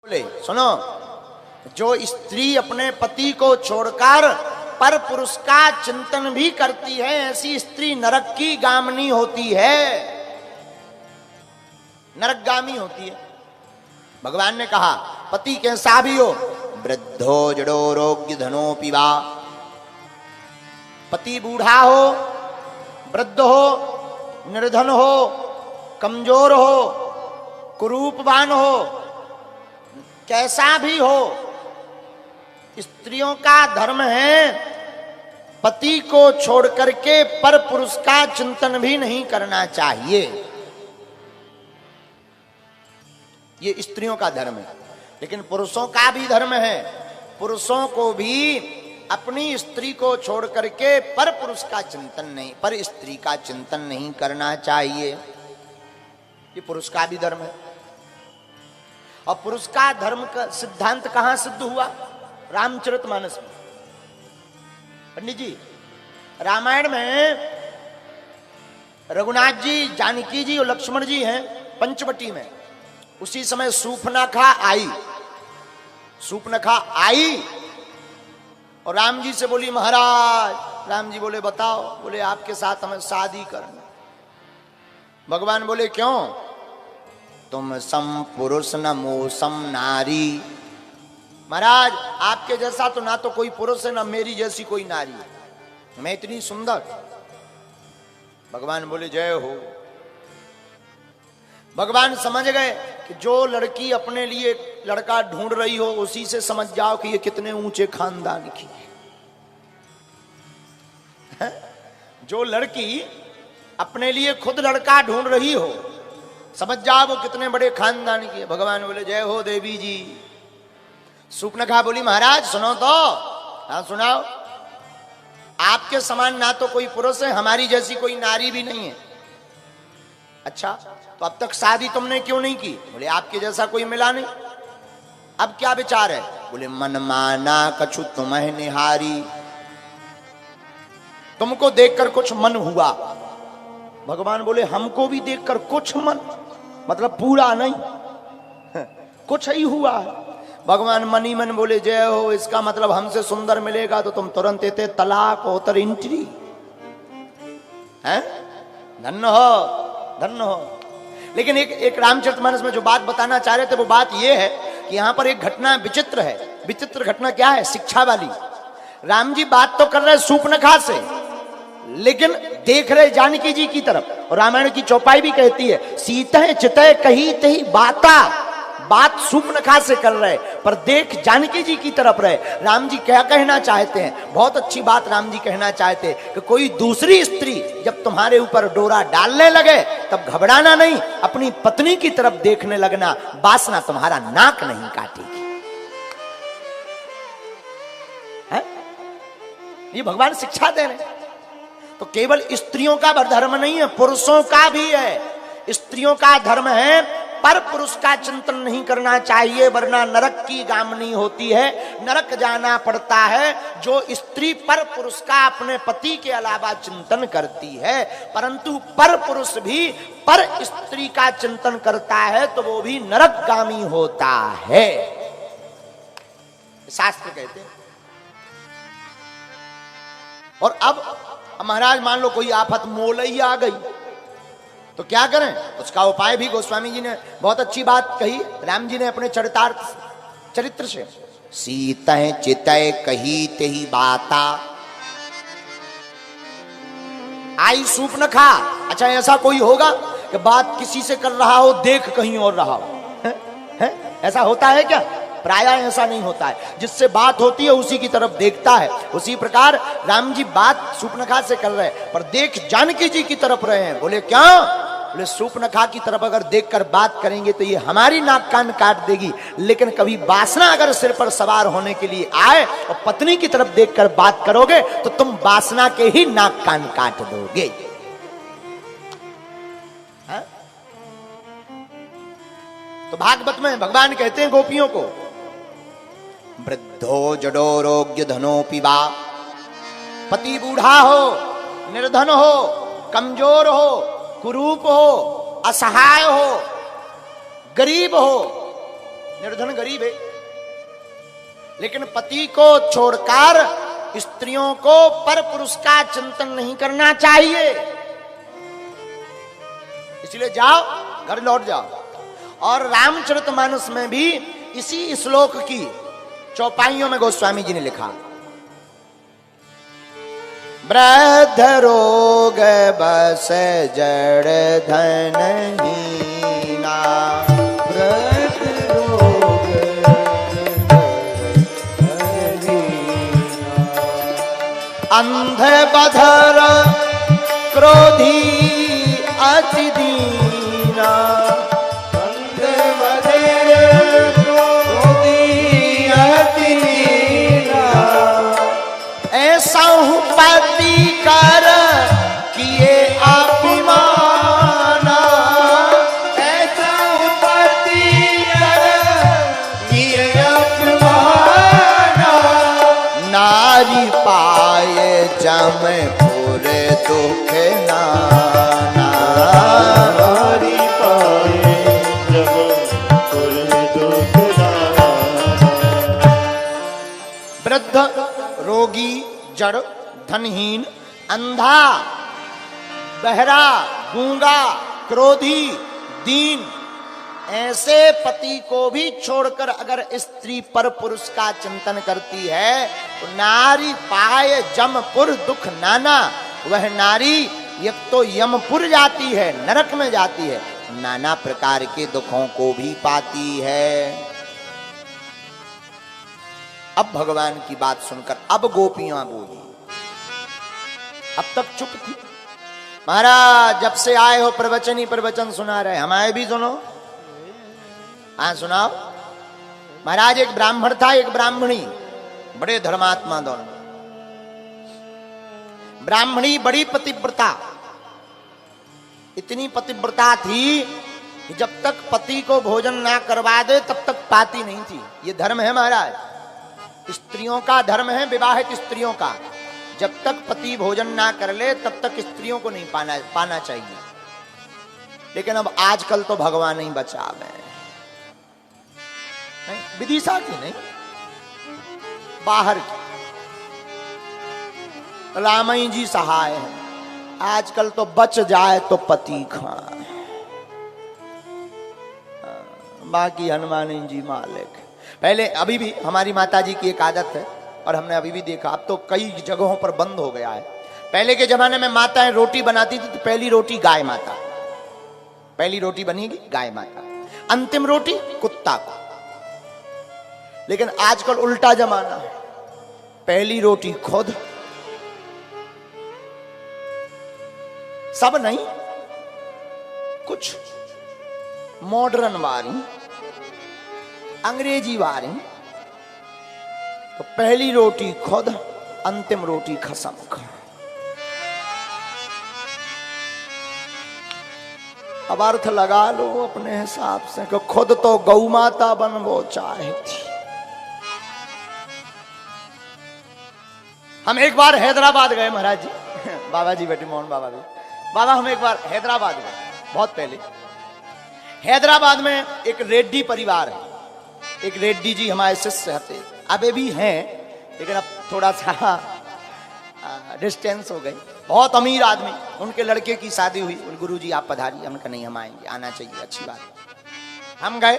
बोले सुनो, जो स्त्री अपने पति को छोड़कर पर पुरुष का चिंतन भी करती है, ऐसी स्त्री नरक की गामिनी होती है, नरकगामी होती है। भगवान ने कहा पति कैसा भी हो, वृद्धो जड़ोरोग्य धनोपि वा, पति बूढ़ा हो, वृद्ध हो, निर्धन हो, कमजोर हो, कुरूपवान हो, कैसा भी हो, स्त्रियों का धर्म है पति को छोड़ करके पर पुरुष का चिंतन भी नहीं करना चाहिए। ये स्त्रियों का धर्म है। लेकिन पुरुषों का भी धर्म है, पुरुषों को भी अपनी स्त्री को छोड़ करके पर पुरुष का चिंतन नहीं, पर स्त्री का चिंतन नहीं करना चाहिए। ये पुरुष का भी धर्म है। और पुरुष का धर्म का सिद्धांत कहां सिद्ध हुआ? रामचरितमानस में। पंडित जी, रामायण में रघुनाथ जी, जानकी जी और लक्ष्मण जी हैं पंचवटी में। उसी समय सूर्पनखा आई, सूर्पनखा आई और राम जी से बोली महाराज। राम जी बोले बताओ। बोले आपके साथ हमें शादी करना। भगवान बोले क्यों? तुम सम पुरुष न मोसम नारी। महाराज आपके जैसा तो ना तो कोई पुरुष है, ना मेरी जैसी कोई नारी है, मैं इतनी सुंदर। भगवान बोले जय हो। भगवान समझ गए कि जो लड़की अपने लिए लड़का ढूंढ रही हो उसी से समझ जाओ कि ये कितने ऊंचे खानदान की है। जो लड़की अपने लिए खुद लड़का ढूंढ रही हो, समझ जाओ वो कितने बड़े खानदान की है। भगवान बोले जय हो देवी जी। सूर्पनखा बोली महाराज सुनो तो। हाँ सुनाओ। आपके समान ना तो कोई पुरुष है, हमारी जैसी कोई नारी भी नहीं है। अच्छा तो अब तक शादी तुमने क्यों नहीं की? बोले आपके जैसा कोई मिला नहीं। अब क्या विचार है? बोले मन माना कछु तुम्हें निहारी, तुमको देखकर कुछ मन हुआ। भगवान बोले हमको भी देखकर कुछ मन, मतलब पूरा नहीं, कुछ ही हुआ है। भगवान मन ही मन बोले जय हो। इसका मतलब हमसे सुंदर मिलेगा तो तुम तुरंत देते तलाक होतर एंट्री है। धन्य हो, धन्य हो। लेकिन एक रामचरितमानस में जो बात बताना चाह रहे थे वो बात ये है कि यहां पर एक घटना विचित्र है। विचित्र घटना क्या है? शिक्षा वाली। राम जी बात तो कर रहे सूर्पनखा से, लेकिन देख रहे जानकी जी की तरफ। और रामायण की चौपाई भी कहती है सीते चिते कही तही बाता। बात सूर्पनखा से कर रहे पर देख जानकी जी की तरफ रहे। राम जी क्या कहना चाहते हैं? बहुत अच्छी बात राम जी कहना चाहते हैं कि कोई दूसरी स्त्री जब तुम्हारे ऊपर डोरा डालने लगे तब घबराना नहीं, अपनी पत्नी की तरफ देखने लगना, वासना तुम्हारा नाक नहीं काटेगी। है? ये भगवान शिक्षा दे रहे। तो केवल स्त्रियों का धर्म नहीं है, पुरुषों का भी है। स्त्रियों का धर्म है पर पुरुष का चिंतन नहीं करना चाहिए, वरना नरक की गामिनी होती है, नरक जाना पड़ता है। जो स्त्री पर पुरुष का अपने पति के अलावा चिंतन करती है, परंतु पर पुरुष भी पर स्त्री का चिंतन करता है तो वो भी नरकगामी होता है, शास्त्र कहते हैं। और अब महाराज मान लो कोई आफत मोल ही आ गई तो क्या करें? उसका उपाय भी गोस्वामी जी ने बहुत अच्छी बात कही, राम जी ने अपने चरित्र से। सीतः चितय कही तेही बाता। आई सूर्पनखा। अच्छा ऐसा कोई होगा कि बात किसी से कर रहा हो देख कहीं और रहा हो? है? ऐसा होता है क्या? प्रायः ऐसा नहीं होता है। जिससे बात होती है उसी की तरफ देखता है। उसी प्रकार राम जी बात सूर्पनखा से कर रहे हैं पर देख जानकी जी की तरफ रहे हैं। बोले क्या? बोले सूर्पनखा की तरफ अगर देखकर बात करेंगे तो ये हमारी नाक कान काट देगी, लेकिन कभी वासना अगर सिर पर सवार होने के लिए आए और पत्नी की तरफ देखकर बात करोगे तो तुम वासना के ही नाक कान काट दोगे। हा? तो भागवत में भगवान कहते हैं गोपियों को वृद्धो जडोरोग्य धनोपि वा। पति बूढ़ा हो, निर्धन हो, कमजोर हो, कुरूप हो, असहाय हो, गरीब हो, निर्धन गरीब है, लेकिन पति को छोड़कर स्त्रियों को पर पुरुष का चिंतन नहीं करना चाहिए। इसलिए जाओ, घर लौट जाओ। और रामचरितमानस में भी इसी श्लोक की चौपाइयों में गोस्वामी जी ने लिखा, वृद्ध रोग बस जड़ धनहीना, वृद्ध रोग अंध बधर क्रोधी अति दीना, अंध बधर क्रोधी अति दीना, ऐसा हूँ पति कर किए अभिमाना, ऐसा हूँ पति कर किए अभिमाना, नारी पाए जमपुर दुख नाना, नारी पाए जमपुर दुख नाना, वृद्ध रोगी जड़ धनहीन अंधा बहरा गूंगा क्रोधी दीन, ऐसे पति को भी छोड़कर अगर स्त्री पर पुरुष का चिंतन करती है तो नारी पाए जमपुर दुख नाना, वह नारी एक तो यमपुर जाती है, नरक में जाती है, नाना प्रकार के दुखों को भी पाती है। अब भगवान की बात सुनकर अब गोपियां बोली, अब तक चुप थी। महाराज जब से आए हो प्रवचन ही प्रवचन सुना रहे, हमारे भी सुनो। हाँ सुनाओ। महाराज एक ब्राह्मण था, एक ब्राह्मणी, बड़े धर्मात्मा दोनों। ब्राह्मणी बड़ी पतिव्रता, इतनी पतिव्रता थी कि जब तक पति को भोजन ना करवा दे तब तक पाती नहीं थी। ये धर्म है महाराज, स्त्रियों का धर्म है, विवाहित स्त्रियों का। जब तक पति भोजन ना कर ले तब तक स्त्रियों को नहीं पाना चाहिए। लेकिन अब आजकल तो भगवान ही बचावे, विदिशा की नहीं, बाहर की। रामई जी सहाय है, आजकल तो बच जाए तो पति खाए, बाकी हनुमान जी मालिक। पहले अभी भी हमारी माता जी की एक आदत है और हमने अभी भी देखा, अब तो कई जगहों पर बंद हो गया है। पहले के जमाने में माताएं रोटी बनाती थी तो पहली रोटी गाय माता, पहली रोटी बनेगी गाय माता, अंतिम रोटी कुत्ता को। लेकिन आजकल उल्टा जमाना है, पहली रोटी खुद, सब नहीं, कुछ मॉडर्न वारी अंग्रेजी वारी, तो पहली रोटी खुद, अंतिम रोटी खसम खा। अब अर्थ लगा लो अपने हिसाब से कि खुद तो गौ माता बनवो चाहे थी। हम एक बार हैदराबाद गए महाराज जी, बाबा जी बैठे, मोहन बाबा भी, बाबा हम एक बार हैदराबाद गए, बहुत पहले। हैदराबाद में एक रेड्डी परिवार है, एक रेड्डी जी हमारे शिष्य थे, अबे भी हैं लेकिन अब थोड़ा सा डिस्टेंस हो गई। बहुत अमीर आदमी, उनके लड़के की शादी हुई, गुरु जी आप पधारिए, हमने कहा नहीं हम आएंगे, आना चाहिए, अच्छी बात। हम गए,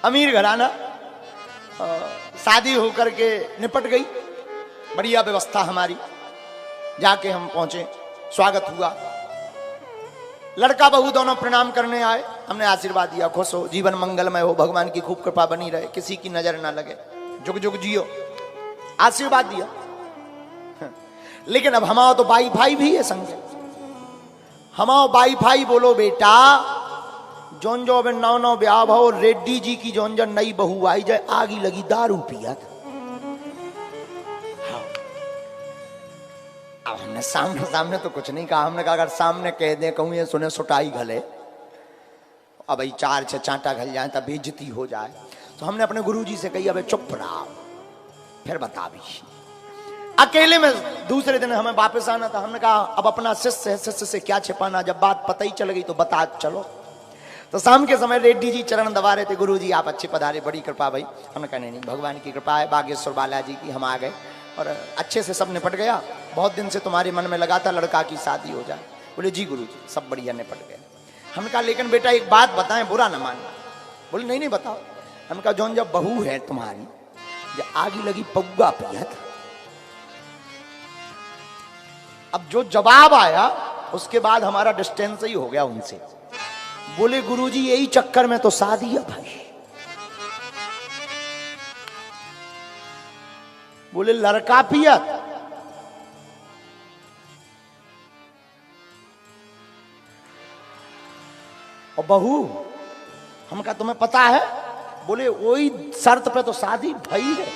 अमीर घराना, शादी होकर के निपट गई, बढ़िया व्यवस्था हमारी, जाके हम पहुंचे, स्वागत हुआ, लड़का बहू दोनों प्रणाम करने आए, हमने आशीर्वाद दिया, खुश हो, जीवन मंगलमय हो, भगवान की खूब कृपा बनी रहे, किसी की नजर ना लगे, जुग जुग जियो, आशीर्वाद दिया। लेकिन अब हमारा तो बाई भाई भी है संग, हमारा बाई भाई बोलो बेटा, जोन जो नौ नौ ब्याह भाव रेड्डी जी की जोन जो नई बहू आई जाए, आगी लगी दारू पिया। अब हमने सामने सामने तो कुछ नहीं कहा, हमने कहा अगर सामने कह दे कहूं ये सुने सुटाई घले, अब भाई चार छह चांटा घल जाए तब बेइज्जती हो जाए, तो हमने अपने गुरुजी से कही अब चुप रहा, फिर बता भी। अकेले में दूसरे दिन हमें वापस आना था, हमने कहा अब अपना शिष्य है, शिष्य से क्या छिपाना, जब बात पता ही चल गई तो बता चलो। तो शाम के समय रेड्डी जी चरण दबा रहे थे, गुरु जी आप अच्छे पधारे, बड़ी कृपा भाई। हमने कहा नहीं भगवान की कृपा है, बागेश्वर बालाजी की, हम आ गए और अच्छे से सब निपट गया। बहुत दिन से तुम्हारे मन में लगा था लड़का की शादी हो जाए। बोले जी गुरु जी सब बढ़िया निपट गया। हमने कहा लेकिन बेटा एक बात बताएं, बुरा ना मानना। बोले नहीं नहीं बताओ। हमने कहा जौन जब बहू है तुम्हारी, जब आगे लगी पौगा पियत, अब जो जवाब आया उसके बाद हमारा डिस्टेंस ही हो गया उनसे। बोले गुरुजी यही चक्कर में तो शादी है भाई। बोले लड़का पियत, और बहू। हम कहा तुम्हें पता है? बोले वही शर्त पे तो शादी भई है।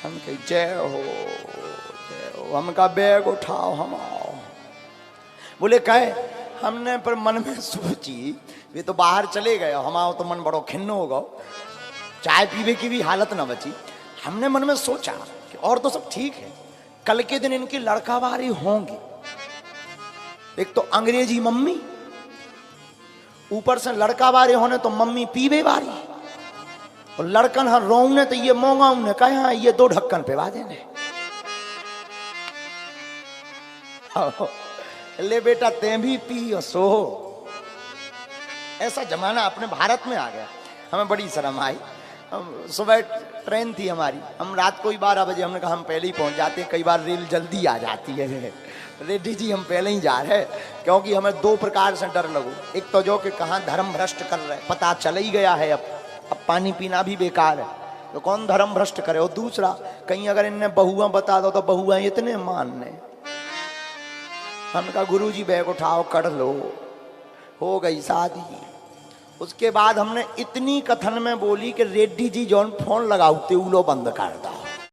हम कही जय हो जय हो। हम कहा बैग उठाओ हम आओ। बोले कहे हमने पर मन में सोची वे तो बाहर चले गए, हम आओ तो मन बड़ो खिन्न हो गो, चाय पीने की भी हालत ना बची। हमने मन में सोचा कि और तो सब ठीक है, कल के दिन इनकी लड़कावारी होंगी। एक तो अंग्रेजी मम्मी, ऊपर से लड़कावारी होने तो मम्मी पीवे वारी, और लड़कन हर रोने तो ये मोंगा उन्हें कहे हाँ ये 2 ढक्कन पे वादे ने। ले बेटा ते भी पी और सो। ऐसा जमाना अपने भारत में आ गया। हमें बड़ी शर्म आई। हम सुबह ट्रेन थी हमारी, हम रात को ही 12 बजे, हमने कहा हम पहले ही पहुंच जाते हैं, कई बार रेल जल्दी आ जाती है। रेड्डी जी हम पहले ही जा रहे, क्योंकि हमें 2 प्रकार से डर लगो। एक तो जो कि कहाँ धर्म भ्रष्ट कर रहे, पता चल ही गया है, अब पानी पीना भी बेकार है तो कौन धर्म भ्रष्ट करे। और दूसरा कहीं अगर इनने बहुआ बता दो तो बहुआ इतने मानने। हमने कहा गुरु जी बैग उठाओ कर लो, हो गई शादी। उसके बाद हमने इतनी कथन में बोली कि रेड्डी जी जौन फोन लगाते उलो बंद कर दा।